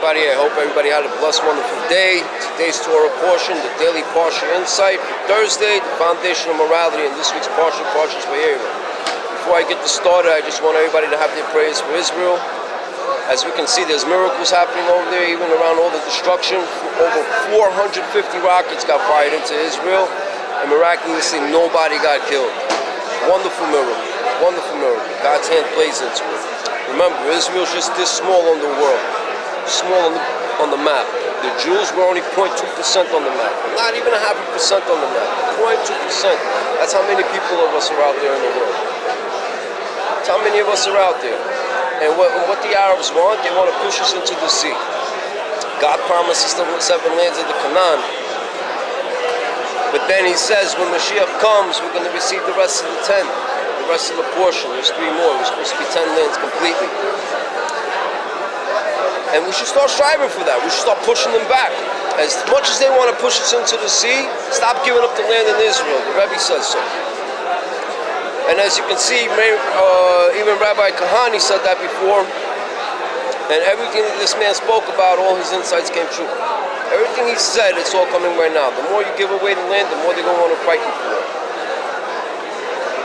everybody. I hope everybody had a blessed, wonderful day. Today's Torah portion, the daily parsha insight for Thursday, the foundation of morality, and this week's parshas Vayera. Before I get this started, I just want everybody to have their prayers for Israel. As we can see, there's miracles happening over there, even around all the destruction. Over 450 rockets got fired into Israel, and miraculously nobody got killed. Wonderful miracle. Wonderful miracle. God's hand plays into it. Remember, Israel's just this small on the world, small on the map. The Jews were only 0.2% on the map. Not even 0.5% on the map. 0.2%. That's how many people of us are out there in the world. That's how many of us are out there. And what the Arabs want, they want to push us into the sea. God promises the 7 lands of the Canaan. But then he says when Mashiach comes, we're going to receive the rest of the 10. The rest of the portion. There's 3 more. We're supposed to be 10 lands completely. And we should start striving for that. We should start pushing them back. As much as they want to push us into the sea, stop giving up the land in Israel. The Rebbe says so. And as you can see, even Rabbi Kahani said that before. And everything that this man spoke about, all his insights came true. Everything he said, it's all coming right now. The more you give away the land, the more they're going to want to fight you for it.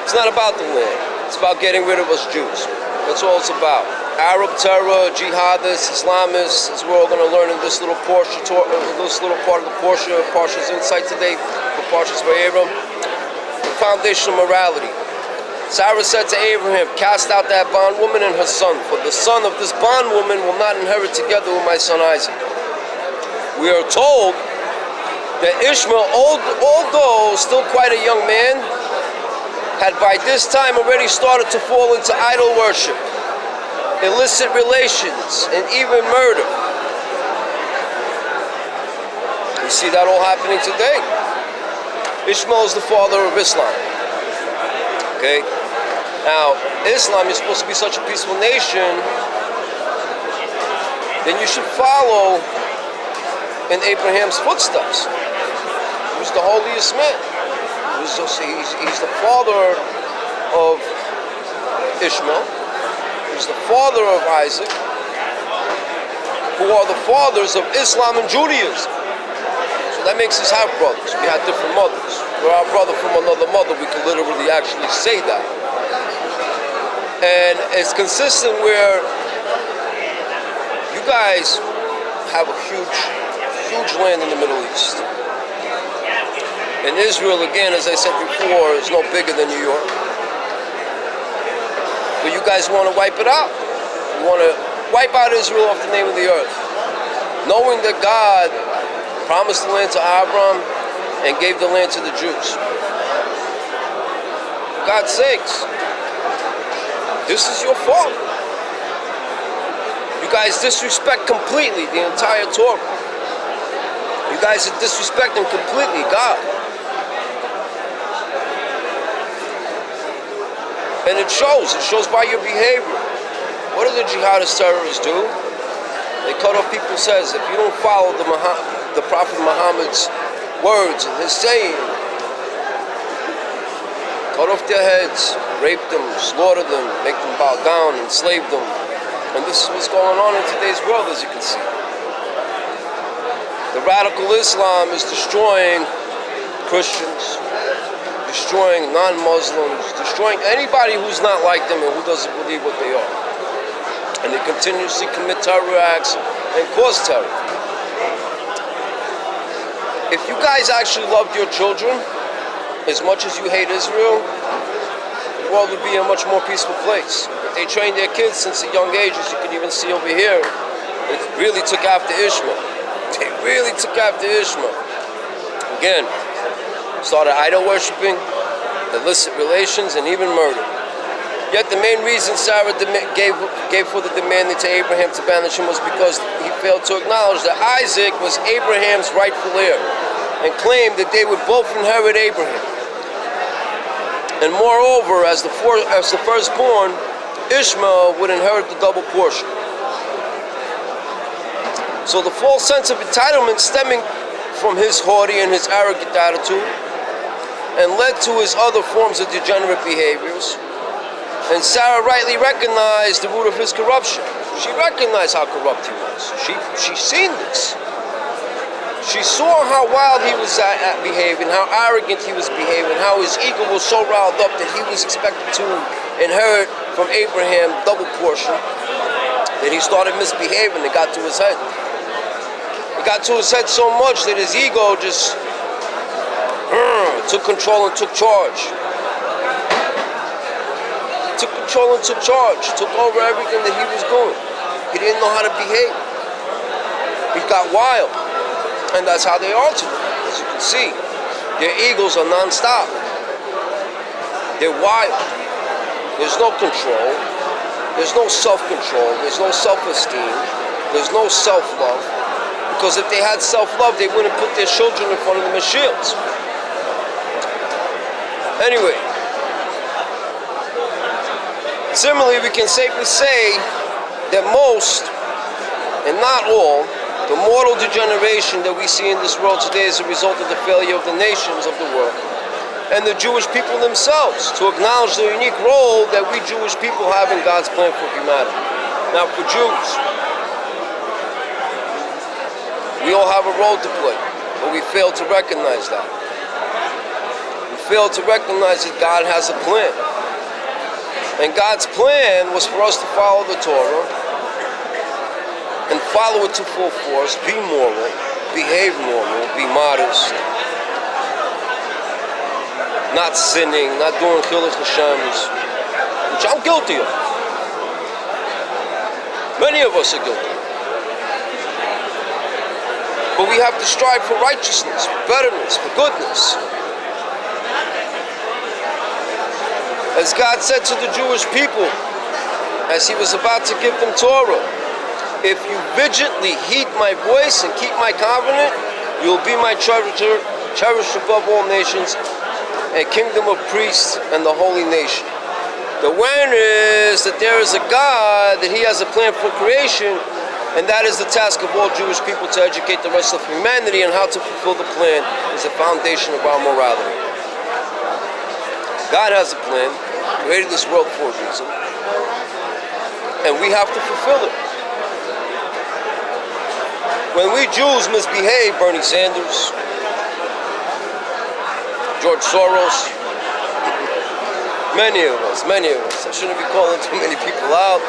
It's not about the land. It's about getting rid of us Jews. That's all it's about. Arab terror, jihadists, Islamists, as we're all going to learn in this little portion, this little part of the Parsha's insight today, for Parshas Vayera, the foundation of morality. Sarah said to Abraham, "Cast out that bondwoman and her son, for the son of this bondwoman will not inherit together with my son Isaac." We are told that Ishmael, although still quite a young man, had by this time already started to fall into idol worship, illicit relations, and even murder. We see that all happening today. Ishmael is the father of Islam. Okay? Now, Islam is supposed to be such a peaceful nation, then you should follow in Abraham's footsteps. He was the holiest man. He's the father of Ishmael. He's the father of Isaac, who are the fathers of Islam and Judaism. So that makes us half brothers. We had different mothers. We're our brother from another mother. We can literally actually say that. And it's consistent where you guys have a huge land in the Middle East. And Israel, again, as I said before, is no bigger than New York. But you guys want to wipe it out. You want to wipe out Israel off the name of the earth. Knowing that God promised the land to Abraham and gave the land to the Jews. For God's sakes, this is your fault. You guys disrespect completely the entire Torah. You guys are disrespecting completely God. And it shows by your behavior. What do the jihadist terrorists do? They cut off people's heads. If you don't follow the Prophet Muhammad's words and his saying, cut off their heads, rape them, slaughter them, make them bow down, enslave them. And this is what's going on in today's world, as you can see. The radical Islam is destroying Christians, destroying non-Muslims, destroying anybody who's not like them and who doesn't believe what they are. And they continuously commit terror acts and cause terror. If you guys actually loved your children as much as you hate Israel, the world would be a much more peaceful place. If they train their kids since a young age, as you can even see over here, they really took after Ishmael. They really took after Ishmael. Again, started idol worshipping, illicit relations, and even murder. Yet the main reason Sarah gave for the demand to Abraham to banish him was because he failed to acknowledge that Isaac was Abraham's rightful heir and claimed that they would both inherit Abraham. And moreover, as the firstborn, Ishmael would inherit the double portion. So the false sense of entitlement stemming from his haughty and his arrogant attitude and led to his other forms of degenerate behaviors. And Sarah rightly recognized the root of his corruption. She recognized how corrupt he was. She seen this. She saw how wild he was at behaving, how arrogant he was behaving, how his ego was so riled up that he was expected to inherit from Abraham double portion, that he started misbehaving. It got to his head. It got to his head so much that his ego just took control and took charge. Took control and took charge. Took over everything that he was doing. He didn't know how to behave. He got wild. And that's how they are today. As you can see, their egos are non-stop. They're wild. There's no control. There's no self-control. There's no self-esteem. There's no self-love. Because if they had self-love, they wouldn't put their children in front of them as shields. Anyway, similarly, we can safely say that most, and not all, the mortal degeneration that we see in this world today is a result of the failure of the nations of the world and the Jewish people themselves to acknowledge the unique role that we Jewish people have in God's plan for humanity. Now, for Jews, we all have a role to play, but we fail to recognize that. We fail to recognize that God has a plan. And God's plan was for us to follow the Torah and follow it to full force, be moral, behave normal, be modest, not sinning, not doing chilul Hashems, which I'm guilty of. Many of us are guilty. But we have to strive for righteousness, for betterness, for goodness. As God said to the Jewish people, as he was about to give them Torah, if you vigilantly heed my voice and keep my covenant, you will be my treasure, cherished above all nations, a kingdom of priests and the holy nation. The awareness that there is a God, that he has a plan for creation, and that is the task of all Jewish people, to educate the rest of humanity on how to fulfill the plan, is the foundation of our morality. God has a plan, created this world for a reason, and we have to fulfill it. When we Jews misbehave, Bernie Sanders, George Soros, many of us, I shouldn't be calling too many people out,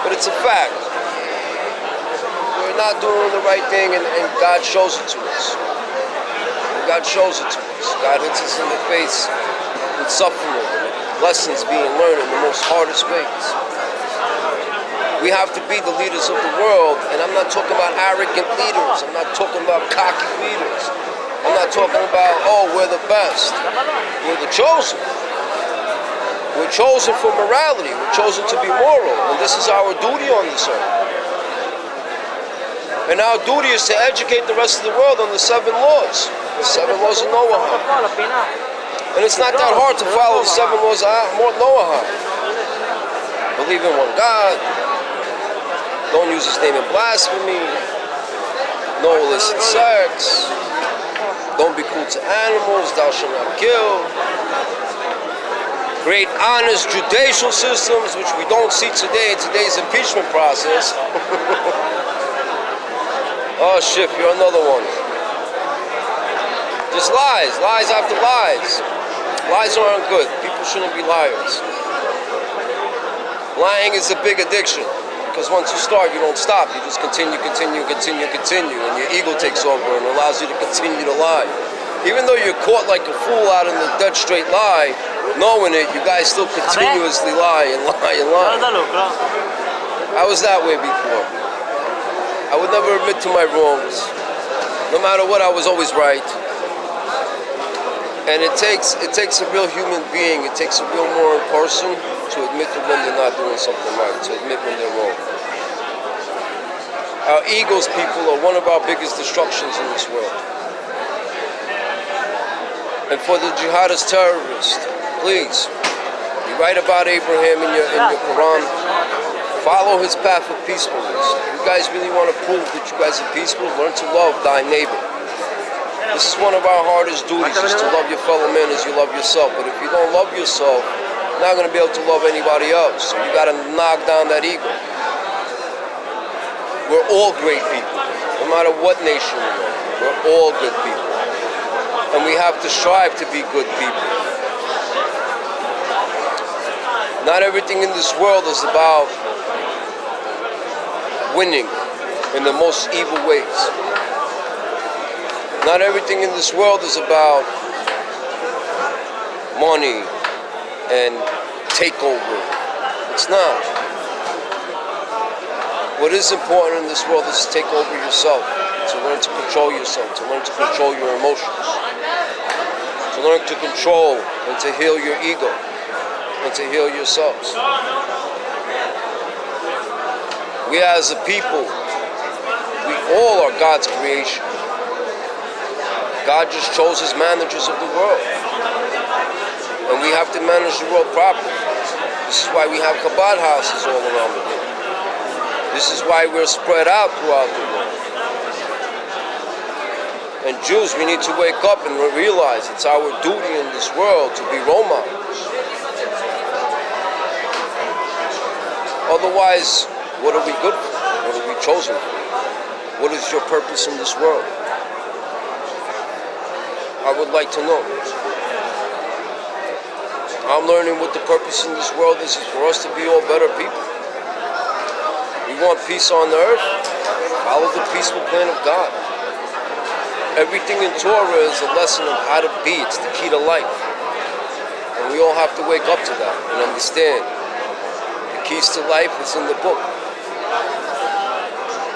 but it's a fact. We're not doing the right thing, and God shows it to us. God shows it to us. God hits us in the face with suffering, lessons being learned in the most hardest ways. We have to be the leaders of the world, and I'm not talking about arrogant leaders. I'm not talking about cocky leaders. I'm not talking about, oh, we're the best. We're the chosen. We're chosen for morality. We're chosen to be moral, and this is our duty on this earth. And our duty is to educate the rest of the world on the 7 laws. The 7 laws of Noah. And it's not that hard to follow the 7 laws of Noah. Believe in one God. Don't use his name in blasphemy. No illicit sex. Don't be cruel to animals. Thou shalt not kill. Create honest judicial systems, which we don't see today in today's impeachment process. Oh, Schiff, you're another one. Just lies. Lies after lies. Lies aren't good. People shouldn't be liars. Lying is a big addiction. Because once you start, you don't stop. You just continue, and your ego takes over and allows you to continue to lie. Even though you're caught like a fool out in the dead straight lie, knowing it, you guys still continuously lie and lie and lie. I was that way before. I would never admit to my wrongs. No matter what, I was always right. And it takes a real human being, it takes a real moral person to admit to when they're not doing something right, to admit when they're wrong. Our egos, people, are one of our biggest destructions in this world. And for the jihadist terrorist, please, you write about Abraham in your Quran, follow his path of peacefulness. If you guys really want to prove that you guys are peaceful, learn to love thy neighbor. This is one of our hardest duties, is to love your fellow man as you love yourself. But if you don't love yourself, you're not going to be able to love anybody else. So you got to knock down that ego. We're all great people. No matter what nation we are, we're all good people. And we have to strive to be good people. Not everything in this world is about winning in the most evil ways. Not everything in this world is about money and takeover. It's not. What is important in this world is to take over yourself, to learn to control yourself, to learn to control your emotions, to learn to control and to heal your ego, and to heal yourselves. We as a people, we all are God's creation. God just chose his managers of the world. And we have to manage the world properly. This is why we have Chabad houses all around the world. This is why we're spread out throughout the world. And Jews, we need to wake up and realize it's our duty in this world to be role models. Otherwise, what are we good for? What are we chosen for? What is your purpose in this world? I would like to know. I'm learning what the purpose in this world is for us to be all better people. We want peace on the earth. Follow the peaceful plan of God. Everything in Torah is a lesson of how to be. It's the key to life. And we all have to wake up to that and understand. The keys to life is in the book.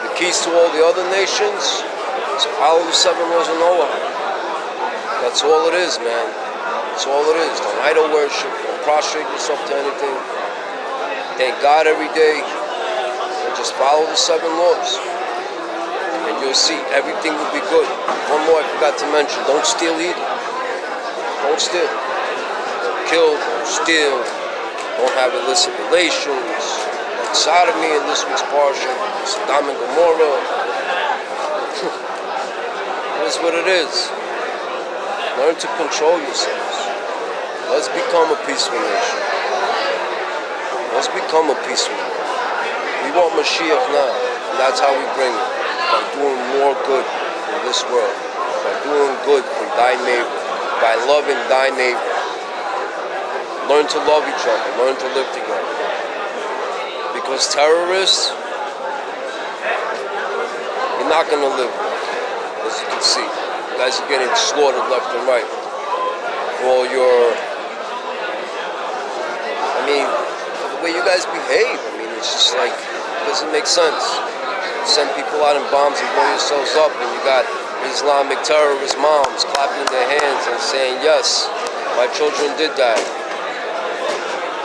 The keys to all the other nations is follow the 7 laws of Noah. That's all it is, man. That's all it is. Don't idol worship. Don't prostrate yourself to anything. Thank God every day. And just follow the 7 laws. And you'll see everything will be good. One more I forgot to mention. Don't steal either. Don't steal. Don't kill. Don't steal. Don't have illicit relations. Like sodomy in this week's parsha. Sodom and Gomorrah. That's what it is. Learn to control yourselves. Let's become a peaceful nation. Let's become a peaceful nation. We want Mashiach now, and that's how we bring it. By doing more good in this world. By doing good for thy neighbor. By loving thy neighbor. Learn to love each other. Learn to live together. Because terrorists, you're not going to live with, as you can see. You guys are getting slaughtered left and right for all your, for the way you guys behave. It's just like, it doesn't make sense. You send people out in bombs and blow yourselves up, and you got Islamic terrorist moms clapping their hands and saying, yes, my children did die.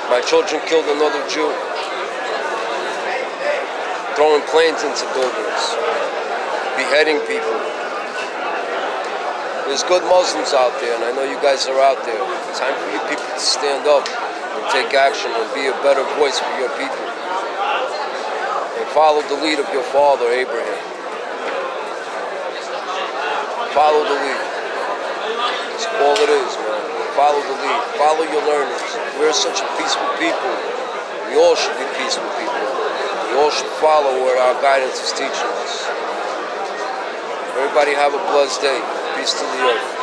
My children killed another Jew. Throwing planes into buildings. Beheading people. There's good Muslims out there, and I know you guys are out there. It's time for you people to stand up and take action and be a better voice for your people. And follow the lead of your father, Abraham. Follow the lead. That's all it is, man. Follow the lead. Follow your learners. We're such a peaceful people. We all should be peaceful people. We all should follow what our guidance is teaching us. Everybody have a blessed day. Peace to the earth.